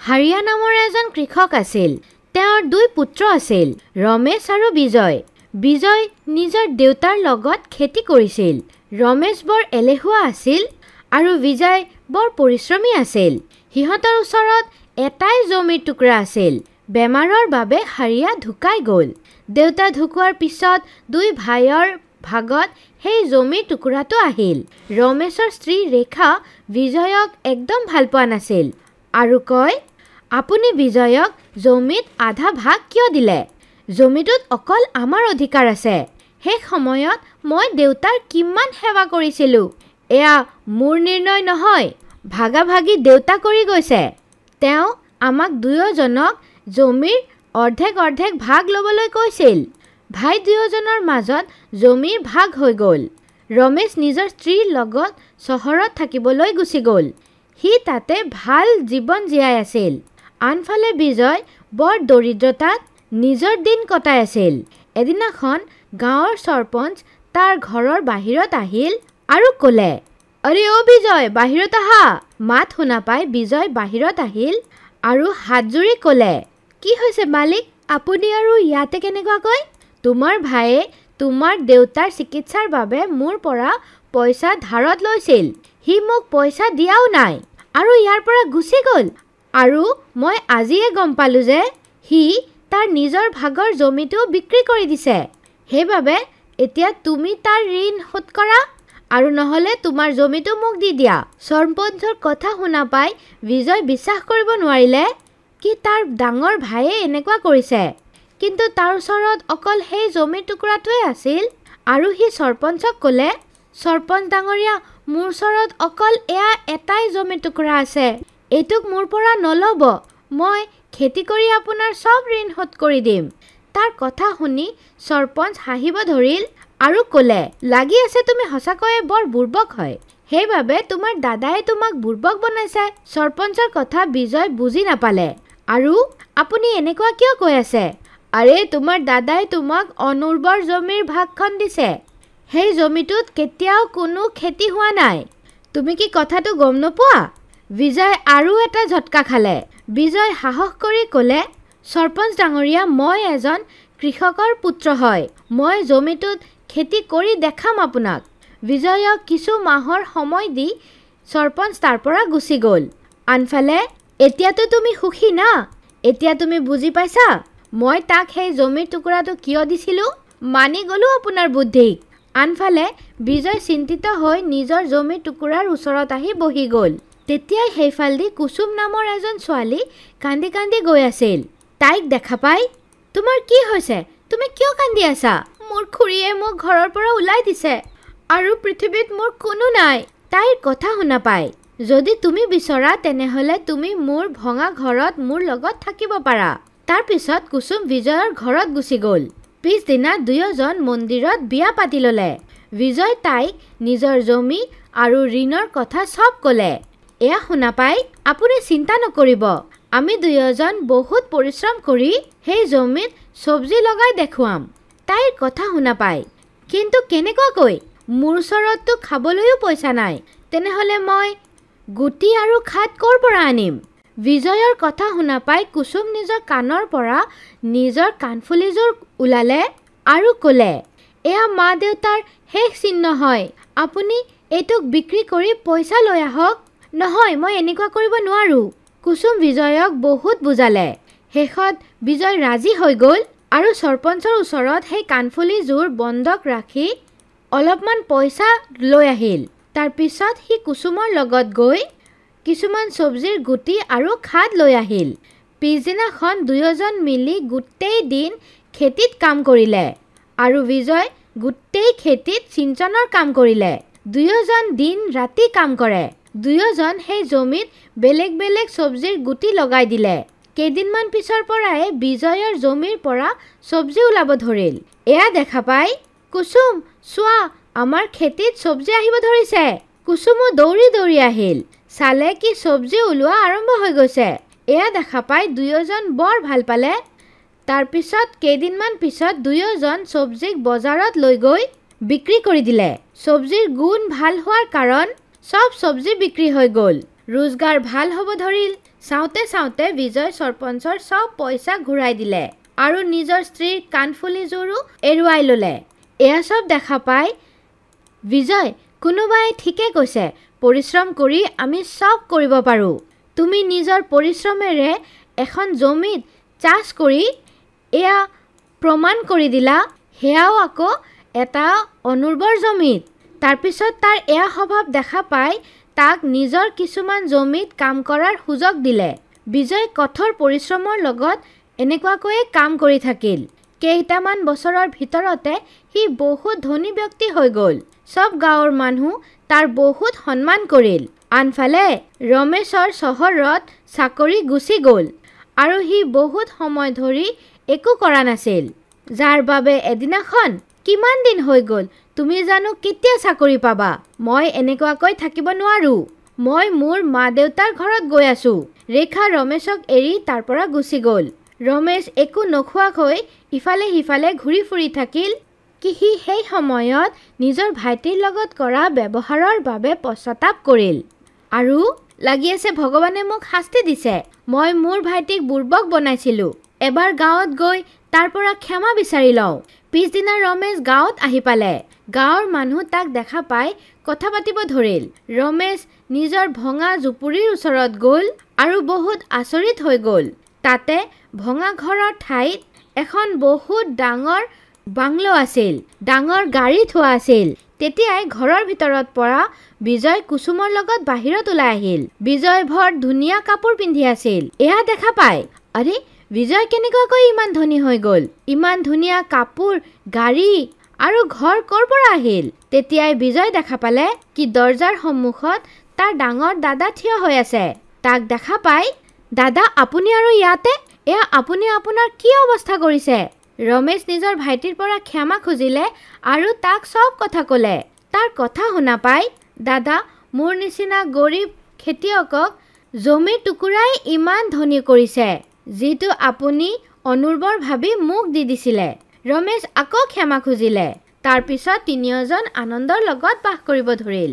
হাৰিয়া নামৰ এজন কৃষক আছিল। তেওঁৰ দুই পুত্ৰ আছিল, ৰমেশ আৰু বিজয়। বিজয় নিজৰ দেউতাৰ লগত খেতি কৰিছিল। ৰমেশ বৰ এলেহুৱা আছিল আৰু বিজয় বৰ পৰিশ্ৰমী আছিল। সিহঁতৰ ওচৰত এটাই জমিৰ টুকুৰা আছিল। বেমাৰৰ বাবে হাৰিয়া ঢুকাই গ'ল। দেউতা ঢুকোৱাৰ পিছত দুই ভাইৰ ভাগত সেই জমিৰ টুকুৰাটো আহিল। ৰমেশৰ স্ত্ৰী ৰেখা বিজয়ক একদম ভাল পোৱা নাছিল আৰু কয়, আপুনি বিজয়ক জমিত আধা ভাগ কিয় দিলে? জমিটোত অকল আমাৰ অধিকাৰ আছে। সেই সময়ত মই দেউতাৰ কিমান সেৱা কৰিছিলোঁ। এয়া মোৰ নিৰ্ণয় নহয়, ভাগাভাগি দেউতা কৰি গৈছে। তেওঁ আমাক দুয়োজনক জমিৰ অৰ্ধেক ভাগ ল'বলৈ কৈছিল। ভাই দুয়োজনৰ মাজত জমিৰ ভাগ হৈ গ'ল। ৰমেশ নিজৰ স্ত্ৰীৰ লগত চহৰত থাকিবলৈ গুচি গ'ল। সি তাতে ভাল জীৱন জীয়াই আছিল। আনফালে বিজয় বৰ দৰিদ্ৰতাত নিজৰ দিন কটাই আছিল। এদিনাখন গাঁৱৰ চৰপঞ্চ তাৰ ঘৰৰ বাহিৰত আহিল আৰু ক'লে, আৰে অ' বিজয়, বাহিৰত আহা। মাত শুনা পাই বিজয় বাহিৰত আহিল আৰু হাতজুৰি ক'লে, কি হৈছে মালিক, আপুনি আৰু ইয়াতে কেনেকুৱাকৈ? তোমাৰ ভাইয়ে তোমাৰ দেউতাৰ চিকিৎসাৰ বাবে মোৰ পৰা পইচা ধাৰত লৈছিল। সি মোক পইচা দিয়াও নাই আৰু ইয়াৰ পৰা গুচি গ'ল। আৰু মই আজিয়ে গম পালোঁ যে সি তাৰ নিজৰ ভাগৰ জমিটো বিক্ৰী কৰি দিছে। সেইবাবে এতিয়া তুমি তাৰ ঋণ শোধ কৰা আৰু নহ'লে তোমাৰ জমিটো মোক দি দিয়া। চৰপঞ্চৰ কথা শুনা পাই বিজয় বিশ্বাস কৰিব নোৱাৰিলে কি তাৰ ডাঙৰ ভাইয়ে এনেকুৱা কৰিছে। কিন্তু তাৰ ওচৰত অকল সেই জমিৰ টুকুৰাটোৱে আছিল আৰু সি চৰপঞ্চক ক'লে, চৰপঞ্চ ডাঙৰীয়া, মোৰ ওচৰত অকল এয়া এটাই জমিৰ টুকুৰা আছে। এইটোক মোৰ পৰা নল'ব। মই খেতি কৰি আপোনাৰ চব ঋণ শোধ কৰি দিম। তাৰ কথা শুনি চৰপঞ্চ হাঁহিব ধৰিল আৰু ক'লে, লাগি আছে তুমি সঁচাকৈয়ে বৰ বুৰ্বক হয়। সেইবাবে তোমাৰ দাদাই তোমাক বুৰ্বক বনাইছে। চৰপঞ্চৰ কথা বিজয় বুজি নাপালে আৰু আপুনি এনেকুৱা কিয় কৈ আছে? আৰে তোমাৰ দাদাই তোমাক অনুৰ্বৰ জমিৰ ভাগখন দিছে। সেই জমিটোত কেতিয়াও কোনো খেতি হোৱা নাই। তুমি কি কথাটো গম নোপোৱা? বিজয় আৰু এটা ঝটকা খালে। বিজয় সাহস কৰি ক'লে, চৰপঞ্চ ডাঙৰীয়া, মই এজন কৃষকৰ পুত্ৰ হয়। মই জমিটোত খেতি কৰি দেখাম আপোনাক। বিজয়ক কিছু মাহৰ সময় দি চৰপঞ্চ তাৰ পৰা গুচি গ'ল। আনফালে, এতিয়াতো তুমি সুখী না? এতিয়া তুমি বুজি পাইছা মই তাক সেই জমিৰ টুকুৰাটো কিয় দিছিলোঁ? মানি গ'লো আপোনাৰ বুদ্ধিক। আনফালে বিজয় চিন্তিত হৈ নিজৰ জমিৰ টুকুৰাৰ ওচৰত আহি বহি গ'ল। তেতিয়াই সেইফালেদি কুসুম নামৰ এজন ছোৱালী কান্দি কান্দি গৈ আছিল। তাইক দেখা পাই, তোমাৰ কি হৈছে? তুমি কিয় কান্দি আছা? মোৰ খুৰীয়ে মোক ঘৰৰ পৰা ওলাই দিছে আৰু পৃথিৱীত মোৰ কোনো নাই। তাইৰ কথা শুনা পাই, যদি তুমি বিচৰা তেনেহ'লে তুমি মোৰ ভঙা ঘৰত মোৰ লগত থাকিব পাৰা। তাৰ পিছত কুসুম বিজয়ৰ ঘৰত গুচি গ'ল। পিছদিনা দুয়োজন মন্দিৰত বিয়া পাতি ল'লে। বিজয় তাইক নিজৰ জমি আৰু ঋণৰ কথা চব ক'লে। এয়া শুনা পাই, আপুনি চিন্তা নকৰিব, আমি দুয়োজন বহুত পৰিশ্ৰম কৰি সেই জমিত চব্জি লগাই দেখুৱাম। তাইৰ কথা শুনা পাই, কিন্তু কেনেকুৱাকৈ? মোৰ ওচৰততো খাবলৈও পইচা নাই। তেনেহ'লে মই গুটি আৰু খাত ক'ৰ পৰা আনিম? বিজয়ৰ কথা শুনা পাই কুসুম নিজৰ কাণৰ পৰা নিজৰ কাণফুলিযোৰ ওলালে আৰু ক'লে, এয়া মা দেউতাৰ শেষ চিহ্ন হয়। আপুনি এইটোক বিক্ৰী কৰি পইচা লৈ আহক। নহয়, মই এনেকুৱা কৰিব নোৱাৰোঁ। কুসুম বিজয়ক বহুত বুজালে। শেষত বিজয় ৰাজি হৈ গ'ল আৰু চৰপঞ্চৰ ওচৰত সেই কাণফুলিযোৰ বন্ধক ৰাখি অলপমান পইচা লৈ আহিল। তাৰপিছত সি কুসুমৰ লগত গৈ কিছুমান চব্জিৰ গুটি আৰু খাদ লৈ আহিল। পিছদিনাখন দুয়োজন মিলি গোটেই দিন খেতিত কাম কৰিলে আৰু বিজয় গোটেই খেতিত সিঞ্চনৰ কাম কৰিলে। দুয়োজন দিন ৰাতি কাম কৰে। দুয়োজন সেই জমিত বেলেগ বেলেগ চব্জিৰ গুটি লগাই দিলে। কেইদিনমান পিছৰ পৰাই বিজয়ৰ জমিৰ পৰা চব্জি ওলাব ধৰিল। এয়া দেখা পাই, কুসুম চোৱা, আমাৰ খেতিত চব্জি আহিব ধৰিছে। কুসুমো দৌৰি দৌৰি আহিল, চালে কি চব্জি ওলোৱা আৰম্ভ হৈ গৈছে। এয়া দেখা পাই দুয়োজন বৰ ভাল পালে। তাৰপিছত কেইদিনমান পিছত দুয়োজন চব্জিক বজাৰত লৈ গৈ বিক্ৰী কৰি দিলে। চব্জিৰ গুণ ভাল হোৱাৰ কাৰণ চব চব্জি বিক্ৰী হৈ গ'ল। रोजगार ভাল হ'ব ধৰিল। চাওঁতে চাওঁতে বিজয় সৰপঞ্চৰ সব পইচা ঘূৰাই দিলে আৰু নিজৰ স্ত্ৰীৰ কাণফুলিযোৰো এৰুৱাই ল'লে। এয়া সব দেখা পাই বিজয়, কোনোবাই ঠিকে কৈছে, পৰিশ্ৰম কৰি আমি সব কৰিব পাৰোঁ। তুমি নিজৰ পৰিশ্ৰমেৰে এখন জমিত চাষ কৰি এয়া প্ৰমাণ কৰি দিলা, সেয়াও আকৌ এটা অনুৰ্বৰ জমিত। তাৰপিছত তাৰ এয়া স্বভাৱ দেখা পাই তাক নিজৰ কিছুমান জমিত কাম কৰাৰ সুযোগ দিলে। বিজয় কঠোৰ পৰিশ্ৰমৰ লগত এনেকুৱাকৈয়ে কাম কৰি থাকিল। কেইটামান বছৰৰ ভিতৰতে সি বহুত ধনী ব্যক্তি হৈ গ'ল। সব গাঁৱৰ মানুহ তাৰ বহুত সন্মান কৰিল। আনফালে ৰমেশৰ চহৰত চাকৰি গুচি গ'ল আৰু সি বহুত সময় ধৰি একো কৰা নাছিল, যাৰ বাবে এদিনাখন, কিমান দিন হৈ গ'ল, তুমি জানো কেতিয়া চাকৰি পাবা? মই এনেকুৱাকৈ থাকিব নোৱাৰো। মই মোৰ মা দেউতাৰ ঘৰত গৈ আছো। ৰেখা ৰমেশক এৰি তাৰ পৰা গুচি গ'ল। ৰমেশ একো নোখোৱাকৈ ইফালে সিফালে ঘূৰি ফুৰি থাকিল কি সি সেই সময়ত নিজৰ ভাইটিৰ লগত কৰা ব্যৱহাৰৰ বাবে পশ্চাতাপ কৰিল আৰু লাগি আছে ভগৱানে মোক শাস্তি দিছে। মই মোৰ ভাইটিক বুৰ্বক বনাইছিলো। এবাৰ গাঁৱত গৈ তাৰ পৰা ক্ষমা বিচাৰি লওঁ। পিছদিনা ৰমেশ গাঁৱত আহি পালে। গাঁৱৰ মানুহ তাক দেখা পাই কথা পাতিব ধৰিল। ৰমেশ নিজৰ ভঙা জুপুৰিৰ ওচৰত গ'ল আৰু বহুত আচৰিত হৈ গ'ল। তাতে ভঙা ঘৰৰ ঠাইত এখন বহুত ডাঙৰ বাংলো আছিল, ডাঙৰ গাড়ী থোৱা আছিল। তেতিয়াই ঘৰৰ ভিতৰত পৰা বিজয় কুসুমৰ লগত বাহিৰত ওলাই আহিল। বিজয় ভৰ ধুনীয়া কাপোৰ পিন্ধি আছিল। এয়া দেখা পাই, আৰে বিজয় কেনেকুৱাকৈ ইমান ধনী হৈ গ'ল? ইমান ধুনীয়া কাপোৰ, গাড়ী আৰু ঘৰ ক'ৰ পৰা আহিল? তেতিয়াই বিজয় দেখা পালে কি দৰজাৰ সন্মুখত তাৰ ডাঙৰ দাদা থিয় হৈ আছে। তাক দেখা পাই, দাদা আপুনি আৰু ইয়াতে? এয়া আপুনি আপোনাৰ কি অৱস্থা কৰিছে? ৰমেশ নিজৰ ভাইটিৰ পৰা ক্ষমা খুজিলে আৰু তাক সব কথা ক'লে। তাৰ কথা শুনা পাই, দাদা, মোৰ নিচিনা গৰীব খেতিয়কক জমিৰ টুকুৰাই ইমান ধনী কৰিছে, যিটো আপুনি অনুৰ্বৰ ভাবি মোক দি দিছিলে। ৰমেশ আকৌ ক্ষমা খুজিলে। তাৰ পিছত তিনিওজন আনন্দৰ লগত বাস কৰিব ধৰিল।